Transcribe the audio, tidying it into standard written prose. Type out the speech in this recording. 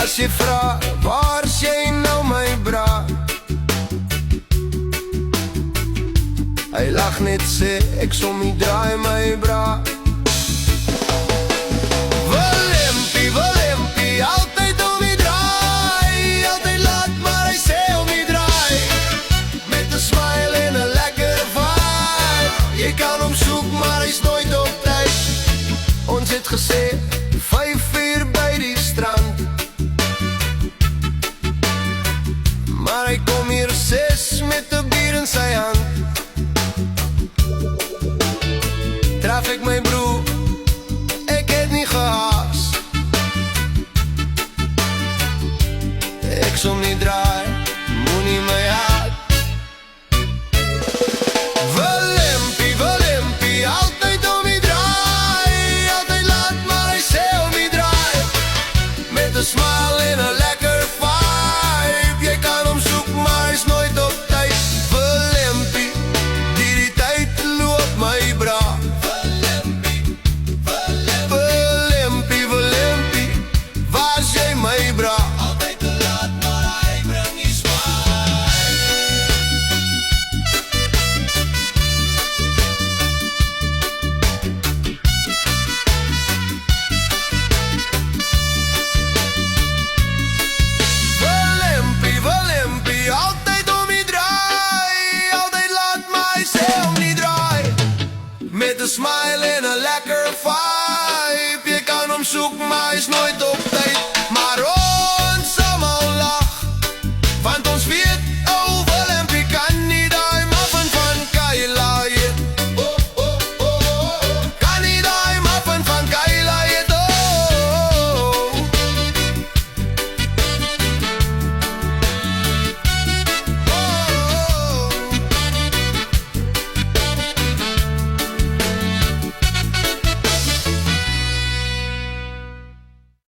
As jy vra, waar is jy nou my bra? Hy lag net sê, ek som nie draai my bra. Willempie, altyd om die draai. Altyd laat, maar hy sê om die draai. Met 'n smile en 'n lekker vibe. Jy kan hom soek, maar hy's nooit op tyd. Ons het gesê 5 uur by die strand, maar hy kom hier 6 met 'n bier in sy hand. Traf ek my broer, ek het nie gehaas. Ek som nie draai, moenie my haat. Willempie, altyd om die draai. Altyd laat, maar hy sê om die draai. Met 'n smile en 'n lekker